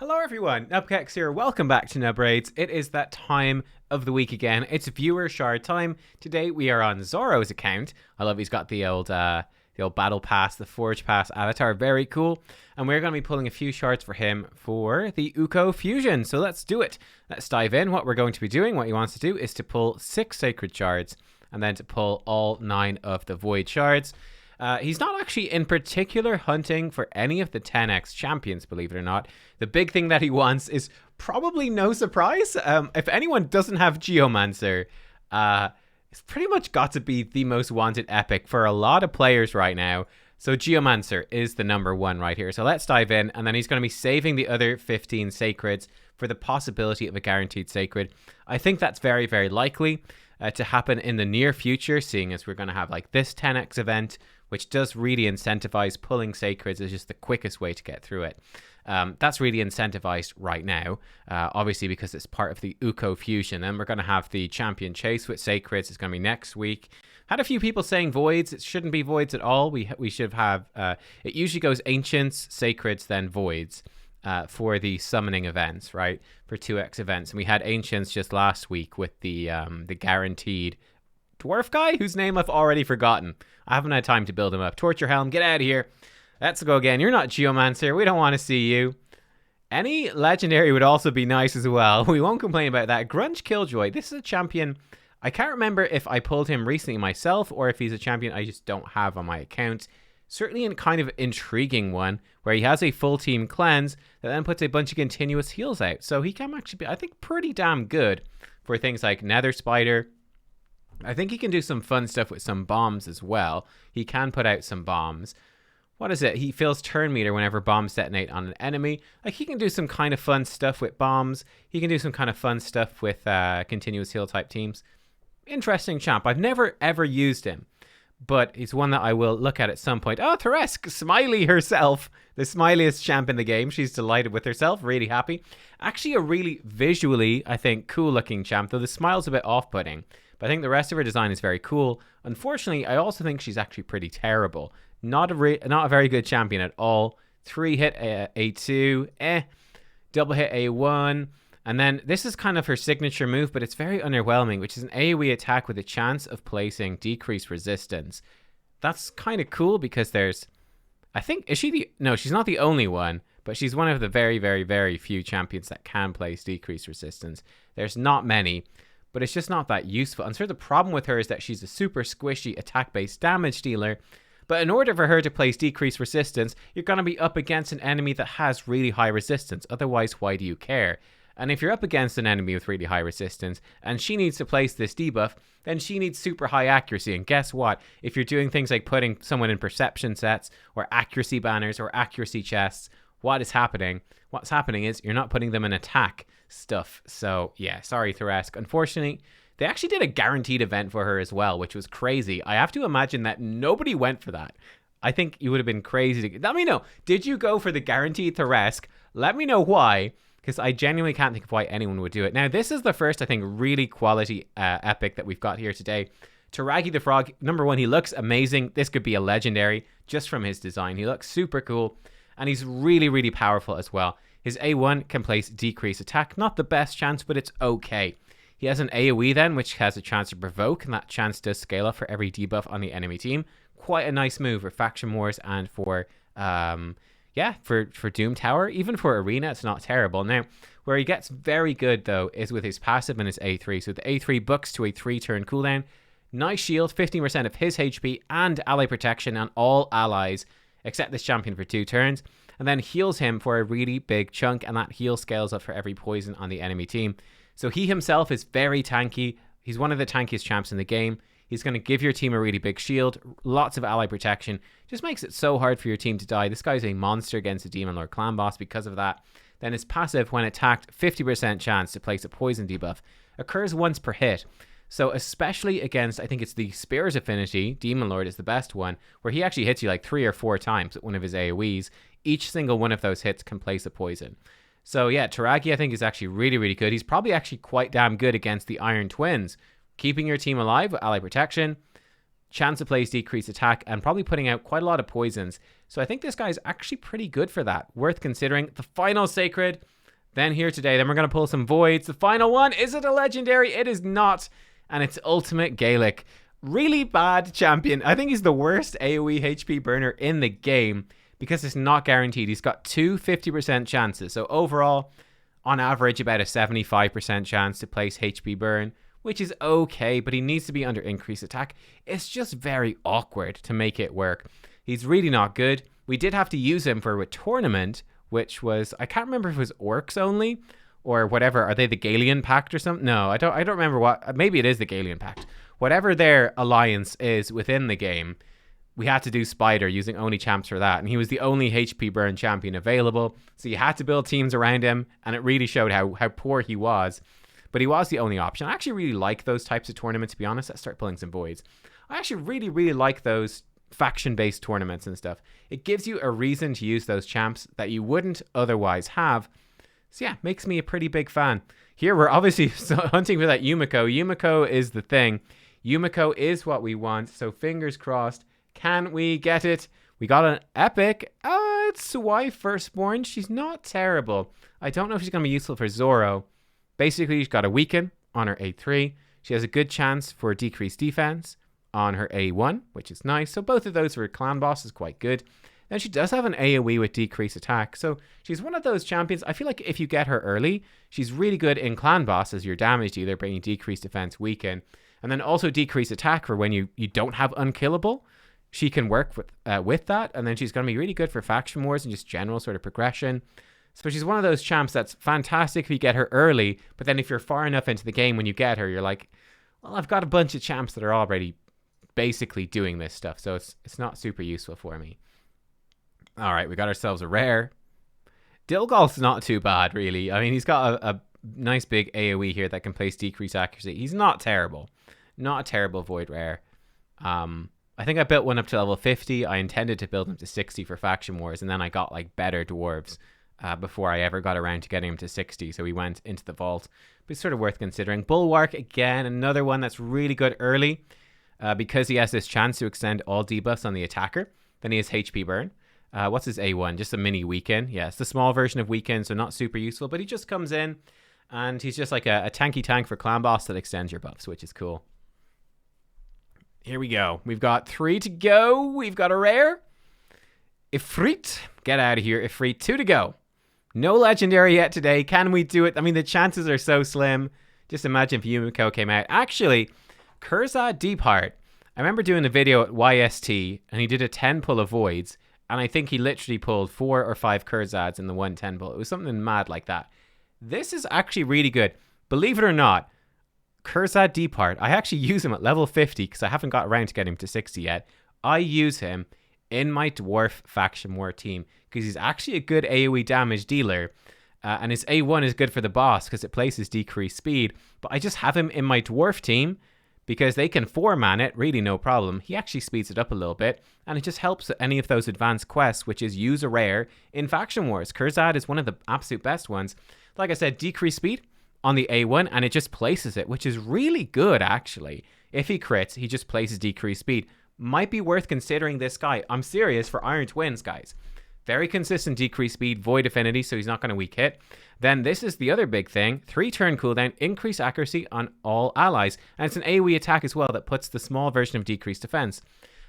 Hello everyone, nubkeks here. Welcome back to Nub Raids. It is that time of the week again. It's viewer shard time. Today we are on Zoro's account. I love he's got the old battle pass, the forge pass avatar. Very cool. And we're going to be pulling a few shards for him for the Uko fusion. So let's do it. Let's dive in. What we're going to be doing, what he wants to do, is to pull 6 sacred shards and then to pull all 9 of the void shards. He's not actually in particular hunting for any of the 10x champions, believe it or not. The big thing that he wants is probably no surprise. If anyone doesn't have Geomancer, it's pretty much got to be the most wanted epic for a lot of players right now. So Geomancer is the number 1 right here. So let's dive in, and then he's going to be saving the other 15 sacreds for the possibility of a guaranteed sacred. I think that's very, very likely to happen in the near future, seeing as we're going to have like this 10x event, which does really incentivize pulling sacreds as just the quickest way to get through it. That's really incentivized right now, obviously because it's part of the Uko fusion. And we're going to have the champion chase with sacreds. It's going to be next week. Had a few people saying voids. It shouldn't be voids at all. We should have, it usually goes ancients, sacreds, then voids for the summoning events, right? For 2x events. And we had ancients just last week with the guaranteed dwarf guy whose name I've already forgotten. I haven't had time to build him up. Torture Helm, get out of here. Let's go again. You're not Geomancer. We don't want to see you. Any legendary would also be nice as well. We won't complain about that. Grunge Killjoy. This is a champion. I can't remember if I pulled him recently myself or if he's a champion I just don't have on my account. Certainly a kind of intriguing one where he has a full team cleanse that then puts a bunch of continuous heals out. So he can actually be, I think, pretty damn good for things like Nether Spider. I think he can do some fun stuff with some bombs as well. He can put out some bombs. What is it? He fills turn meter whenever bombs detonate on an enemy. Like, he can do some kind of fun stuff with bombs. He can do some kind of fun stuff with continuous heal type teams. Interesting champ. I've never ever used him, but he's one that I will look at some point. Oh, Thoresque Smiley herself, the smiliest champ in the game. She's delighted with herself, really happy. Actually a really visually, I think, cool looking champ, though the smile's a bit off-putting. But I think the rest of her design is very cool. Unfortunately, I also think she's actually pretty terrible. Not a very good champion at all. 3-hit A2, double hit A1. And then this is kind of her signature move, but it's very underwhelming, which is an AoE attack with a chance of placing decreased resistance. That's kind of cool because there's, I think, no, she's not the only one, but she's one of the very, very, very few champions that can place decreased resistance. There's not many, but it's just not that useful. And so the problem with her is that she's a super squishy attack-based damage dealer. But in order for her to place decreased resistance, you're going to be up against an enemy that has really high resistance. Otherwise, why do you care? And if you're up against an enemy with really high resistance and she needs to place this debuff, then she needs super high accuracy. And guess what? If you're doing things like putting someone in perception sets or accuracy banners or accuracy chests, what is happening? What's happening is you're not putting them in attack stuff. So yeah, sorry Thoresque. Unfortunately, they actually did a guaranteed event for her as well, which was crazy. I have to imagine that nobody went for that. I think you would have been crazy to let me know. Did you go for the guaranteed Thoresque? Let me know why, because I genuinely can't think of why anyone would do it. Now, this is the first, I think, really quality epic that we've got here today. Taragi the Frog, number 1, he looks amazing. This could be a legendary just from his design. He looks super cool, and he's really, really powerful as well. His A1 can place decreased attack. Not the best chance, but it's okay. He has an AoE then, which has a chance to provoke, and that chance does scale up for every debuff on the enemy team. Quite a nice move for Faction Wars and for, for Doom Tower. Even for Arena, it's not terrible. Now, where he gets very good, though, is with his passive and his A3. So the A3 bucks to a 3-turn cooldown. Nice shield, 15% of his HP, and ally protection on all allies, except this champion for 2 turns. And then heals him for a really big chunk, and that heal scales up for every poison on the enemy team. So he himself is very tanky. He's one of the tankiest champs in the game. He's going to give your team a really big shield, lots of ally protection. Just makes it so hard for your team to die. This guy's a monster against the Demon Lord clan boss because of that. Then his passive, when attacked, 50% chance to place a poison debuff, occurs once per hit. So especially against, I think it's the Spear's affinity, Demon Lord is the best one, where he actually hits you like 3 or 4 times with one of his AoEs. Each single one of those hits can place a poison. So yeah, Taragi I think is actually really, really good. He's probably actually quite damn good against the Iron Twins. Keeping your team alive with ally protection, chance to place decreased attack, and probably putting out quite a lot of poisons. So I think this guy's actually pretty good for that. Worth considering. The final Sacred. Then here today. Then we're going to pull some Voids. The final one. Is it a legendary? It is not. And it's Ultimate Gaelic. Really bad champion. I think he's the worst AoE HP burner in the game because it's not guaranteed. He's got two 50% chances. So overall, on average, about a 75% chance to place HP burn, which is okay, but he needs to be under increased attack. It's just very awkward to make it work. He's really not good. We did have to use him for a tournament, which was, I can't remember if it was Orcs only or whatever. Are they the Galian Pact or something? No, I don't remember what. Maybe it is the Galian Pact. Whatever their alliance is within the game, we had to do Spider using only champs for that. And he was the only HP burn champion available. So you had to build teams around him. And it really showed how poor he was. But he was the only option. I actually really like those types of tournaments, to be honest. Let's start pulling some Voids. I actually really, really like those faction-based tournaments and stuff. It gives you a reason to use those champs that you wouldn't otherwise have. So yeah, makes me a pretty big fan. Here we're obviously hunting for that Yumiko. Yumiko is the thing. Yumiko is what we want. So fingers crossed. Can we get it? We got an epic. It's Sawai Firstborn. She's not terrible. I don't know if she's going to be useful for Zoro. Basically, she's got a weaken on her A3. She has a good chance for decreased defense on her A1, which is nice. So both of those for clan boss is quite good. Then she does have an AoE with decreased attack. So she's one of those champions. I feel like if you get her early, she's really good in clan boss as your damage dealer, bringing decreased defense, weaken. And then also decrease attack for when you don't have unkillable. She can work with that. And then she's going to be really good for faction wars and just general sort of progression. So she's one of those champs that's fantastic if you get her early. But then if you're far enough into the game when you get her, you're like, well, I've got a bunch of champs that are already basically doing this stuff. So it's not super useful for me. All right, we got ourselves a rare. Dilgolf's not too bad, really. I mean, he's got a nice big AoE here that can place decreased accuracy. He's not terrible. Not a terrible Void rare. I think I built one up to level 50. I intended to build him to 60 for Faction Wars, and then I got like better dwarves before I ever got around to getting him to 60. So we went into the vault. But it's sort of worth considering. Bulwark, again, another one that's really good early because he has this chance to extend all debuffs on the attacker. Then he has HP burn. What's his A1? Just a mini weaken. Yeah, it's the small version of weaken, so not super useful. But he just comes in, and he's just like a tanky tank for clan boss that extends your buffs, which is cool. Here we go. We've got 3 to go. We've got a rare. Ifrit. Get out of here, Ifrit. 2 to go. No legendary yet today. Can we do it? I mean, the chances are so slim. Just imagine if Yumiko came out. Actually, Kurzad Deep Heart. I remember doing a video at YST, and he did a 10 pull of Voids, and I think he literally pulled 4 or 5 Kurzads in the 110 pull. It was something mad like that. This is actually really good. Believe it or not, Kurzad Deep Heart, I actually use him at level 50 because I haven't got around to getting him to 60 yet. I use him in my Dwarf Faction War team because he's actually a good AoE damage dealer. And his A1 is good for the boss because it places decreased speed. But I just have him in my Dwarf team because they can 4-man it, really no problem. He actually speeds it up a little bit. And it just helps any of those advanced quests, which is use a rare in Faction Wars. Kurzad is one of the absolute best ones. Like I said, decreased speed on the A1, and it just places it, which is really good, actually. If he crits, he just places decreased speed. Might be worth considering this guy. I'm serious for Iron Twins, guys. Very consistent decreased speed, void affinity, so he's not going to weak hit. Then this is the other big thing. 3-turn cooldown, increase accuracy on all allies. And it's an AoE attack as well that puts the small version of decreased defense.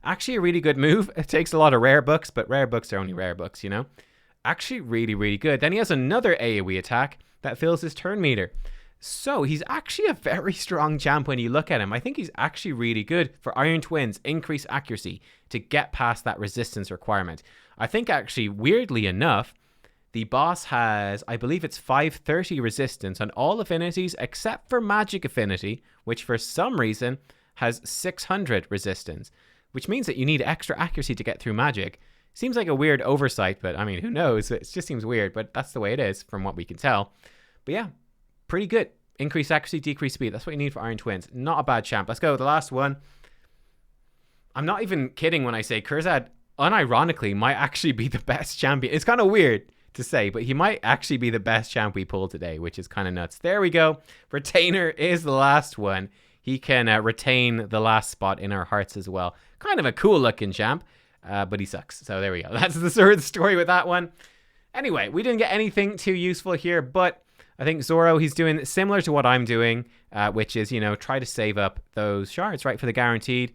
Actually a really good move. It takes a lot of rare books, but rare books are only rare books, you know? Actually really, really good. Then he has another AoE attack that fills his turn meter. So he's actually a very strong champ when you look at him. I think he's actually really good for Iron Twins, increase accuracy to get past that resistance requirement. I think actually, weirdly enough, the boss has, I believe it's 530 resistance on all affinities except for magic affinity, which for some reason has 600 resistance, which means that you need extra accuracy to get through magic. Seems like a weird oversight, but I mean, who knows? It just seems weird, but that's the way it is from what we can tell. But yeah, pretty good. Increase accuracy, decrease speed. That's what you need for Iron Twins. Not a bad champ. Let's go. The last one. I'm not even kidding when I say Kurzad, unironically, might actually be the best champion. It's kind of weird to say, but he might actually be the best champ we pulled today, which is kind of nuts. There we go. Retainer is the last one. He can retain the last spot in our hearts as well. Kind of a cool looking champ. but he sucks. So there we go. That's the sort of story with that one. Anyway, we didn't get anything too useful here, but I think Zoro, he's doing similar to what I'm doing, which is, you know, try to save up those shards, right, for the guaranteed.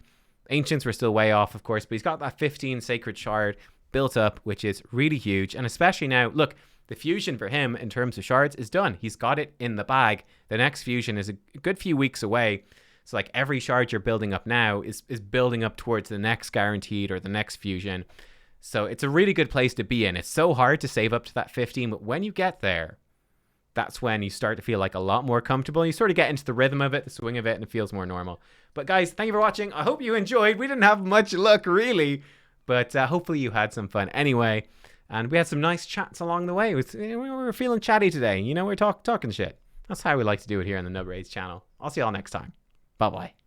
Ancients were still way off, of course, but he's got that 15 sacred shard built up, which is really huge. And especially now, look, the fusion for him in terms of shards is done. He's got it in the bag. The next fusion is a good few weeks away. So like every shard you're building up now is building up towards the next guaranteed or the next fusion. So it's a really good place to be in. It's so hard to save up to that 15, but when you get there, that's when you start to feel like a lot more comfortable. You sort of get into the rhythm of it, the swing of it, and it feels more normal. But guys, thank you for watching. I hope you enjoyed. We didn't have much luck, really, but hopefully you had some fun anyway. And we had some nice chats along the way. We were feeling chatty today. You know, we're talking shit. That's how we like to do it here on the Nubraids channel. I'll see y'all next time. Bye-bye.